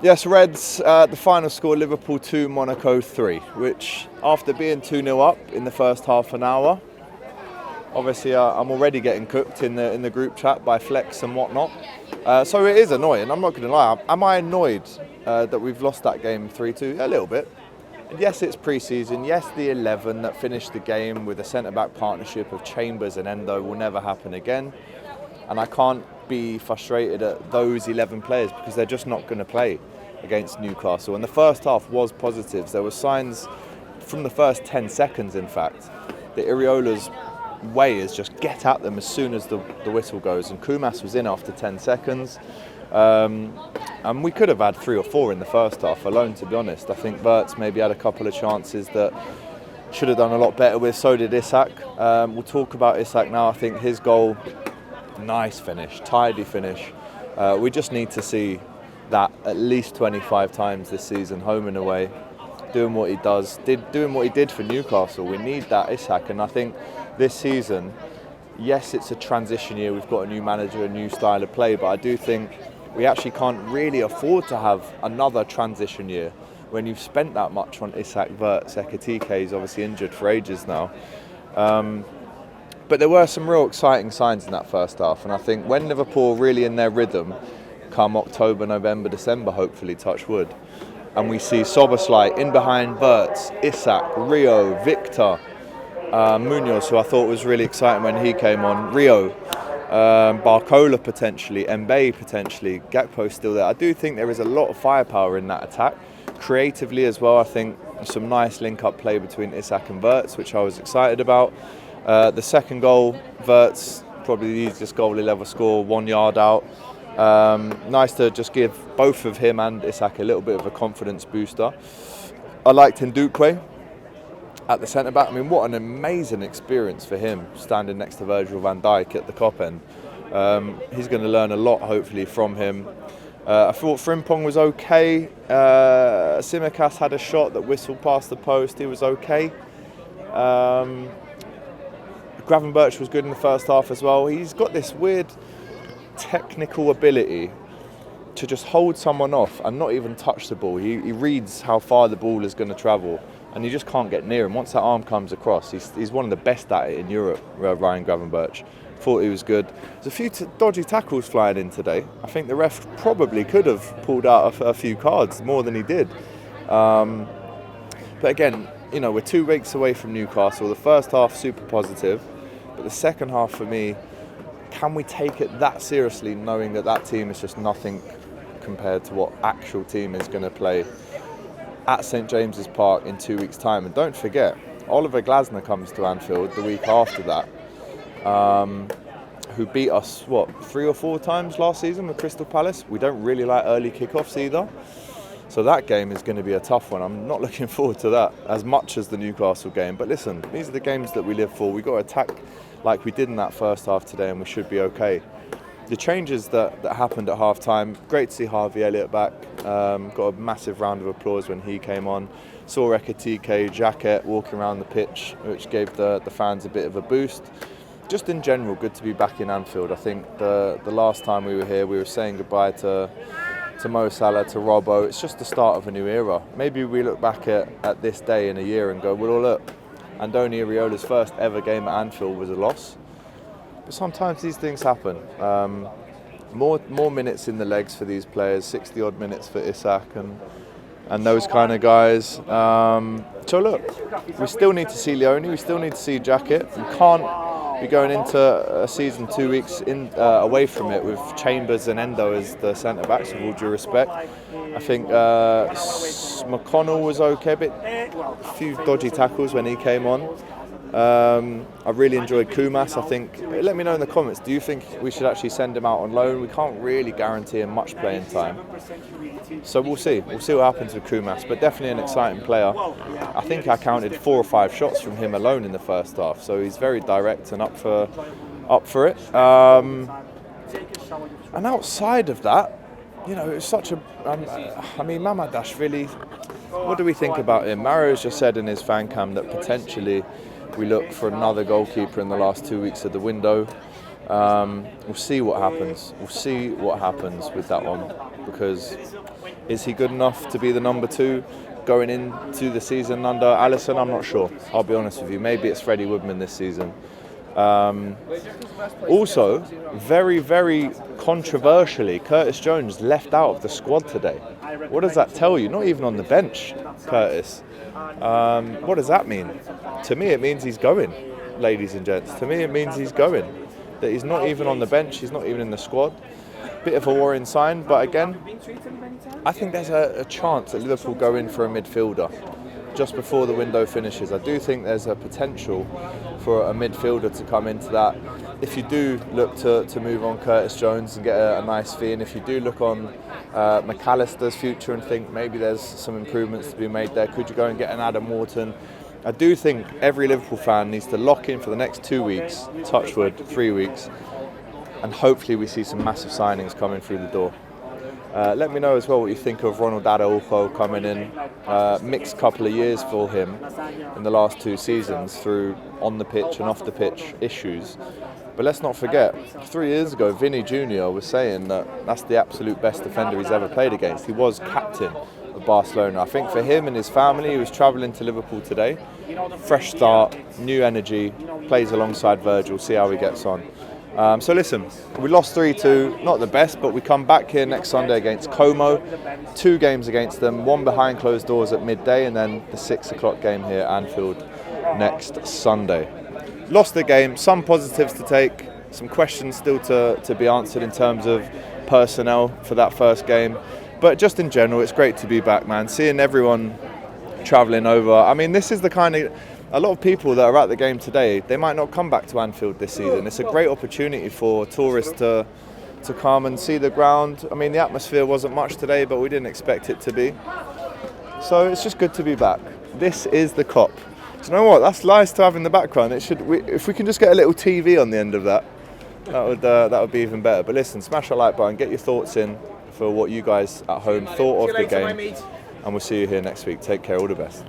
Yes, Reds, the final score, Liverpool 2, Monaco 3, which after being 2-0 up in the first half an hour, obviously I'm already getting cooked in the group chat by Flex and whatnot. So it is annoying, I'm not going to lie. Am I annoyed that we've lost that game 3-2? A little bit. And yes, it's pre-season. Yes, the 11 that finished the game with a centre-back partnership of Chambers and Endo will never happen again. And I can't be frustrated at those 11 players because they're just not going to play against Newcastle. And the first half was positives. There were signs from the first 10 seconds, in fact, that Iriola's way is just get at them as soon as the whistle goes. And Kumas was in after 10 seconds. And we could have had 3 or 4 in the first half alone, to be honest. I think Wirtz maybe had a couple of chances that should have done a lot better with. So did Isak. We'll talk about Isak now. I think his goal, nice finish, tidy finish. We just need to see that at least 25 times this season, home and away, doing what he does, doing what he did for Newcastle. We need that Isak, and I think this season, yes, it's a transition year. We've got a new manager, a new style of play, but I do think we actually can't really afford to have another transition year when you've spent that much on Isak, Wirtz. Ekitike is obviously injured for ages now. But there were some real exciting signs in that first half, and I think when Liverpool really in their rhythm come October, November, December, hopefully, touch wood, and we see Szoboszlai in behind Wirtz, Isak, Rio, Victor, Munoz, who I thought was really exciting when he came on, Rio, Barcola potentially, Mbaye potentially, Gakpo still there. I do think there is a lot of firepower in that attack. Creatively as well, I think some nice link-up play between Isak and Wirtz, which I was excited about. The second goal, Wirtz, probably the easiest goal he'll ever score, 1 yard out. Nice to just give both of him and Isak a little bit of a confidence booster. I liked Ndukwe at the centre-back. I mean, what an amazing experience for him, standing next to Virgil van Dijk at the Kop end. He's going to learn a lot, hopefully, from him. I thought Frimpong was okay. Tsimikas had a shot that whistled past the post. He was okay. Gravenberch was good in the first half as well. He's got this weird technical ability to just hold someone off and not even touch the ball. He reads how far the ball is going to travel, and you just can't get near him. Once that arm comes across, he's one of the best at it in Europe, Ryan Gravenberch. Thought he was good. There's a few dodgy tackles flying in today. I think the ref probably could have pulled out a few cards, more than he did. But again, you know, we're 2 weeks away from Newcastle. The first half, super positive. But the second half, for me, can we take it that seriously, knowing that team is just nothing compared to what actual team is going to play at St James's Park in 2 weeks' time? And don't forget, Oliver Glasner comes to Anfield the week after that, who beat us, 3 or 4 times last season with Crystal Palace. We don't really like early kickoffs either. So that game is going to be a tough one. I'm not looking forward to that as much as the Newcastle game. But listen, these are the games that we live for. We've got to attack like we did in that first half today, and we should be okay. The changes that happened at half-time, great to see Harvey Elliott back. Got a massive round of applause when he came on. Saw Ekitike, Jacket walking around the pitch, which gave the fans a bit of a boost. Just in general, good to be back in Anfield. I think the last time we were here, we were saying goodbye to Mo Salah, to Robbo. It's just the start of a new era. Maybe we look back at this day in a year and go, well, look, Andoni Iriola's first ever game at Anfield was a loss. But sometimes these things happen. More minutes in the legs for these players, 60 odd minutes for Isak and those kind of guys. So look, we still need to see Leone, we still need to see Jacket. We can't be going into a season 2 weeks away from it with Chambers and Endo as the centre-backs, with all due respect. I think McConnell was okay, but a few dodgy tackles when he came on. I really enjoyed Kumas. I think, let me know in the comments, do you think we should actually send him out on loan? We can't really guarantee him much playing time. So we'll see what happens with Kumas, but definitely an exciting player. I think I counted 4 or 5 shots from him alone in the first half, so he's very direct and up for it. And outside of that, you know, it's such a... Mamadashvili, what do we think about him? Mario's just said in his fan cam that potentially we look for another goalkeeper in the last 2 weeks of the window. We'll see what happens. We'll see what happens with that one, because is he good enough to be the number 2 going into the season under Alisson? I'm not sure. I'll be honest with you. Maybe it's Freddie Woodman this season. Also, very, very controversially, Curtis Jones left out of the squad today. What does that tell you? Not even on the bench, Curtis. What does that mean? To me, it means he's going, ladies and gents. To me, it means he's going. That he's not even on the bench, he's not even in the squad. Bit of a worrying sign, but again, I think there's a chance that Liverpool go in for a midfielder just before the window finishes. I do think there's a potential for a midfielder to come into that. If you do look to move on Curtis Jones and get a nice fee, and if you do look on McAllister's future and think maybe there's some improvements to be made there, could you go and get an Adam Wharton? I do think every Liverpool fan needs to lock in for the next 2 weeks, touch wood, 3 weeks, and hopefully we see some massive signings coming through the door. Let me know as well what you think of Ronald Araújo coming in. Mixed couple of years for him in the last 2 seasons through on the pitch and off the pitch issues. But let's not forget, 3 years ago, Vinny Jr. was saying that that's the absolute best defender he's ever played against. He was captain of Barcelona. I think for him and his family, he was travelling to Liverpool today. Fresh start, new energy, plays alongside Virgil, see how he gets on. So listen, we lost 3-2, not the best, but we come back here next Sunday against Como. 2 games against them, 1 behind closed doors at midday, and then the 6 o'clock game here at Anfield next Sunday. Lost the game, some positives to take, some questions still to be answered in terms of personnel for that first game. But just in general, it's great to be back, man. Seeing everyone travelling over. I mean, this is the kind of... A lot of people that are at the game today, they might not come back to Anfield this season. It's a great opportunity for tourists to come and see the ground. I mean, the atmosphere wasn't much today, but we didn't expect it to be. So it's just good to be back. This is the Kop. Do you know what? That's nice to have in the background. If we can just get a little TV on the end of that, that would be even better. But listen, smash that like button, get your thoughts in for what you guys at home thought of the game, and we'll see you here next week. Take care, all the best.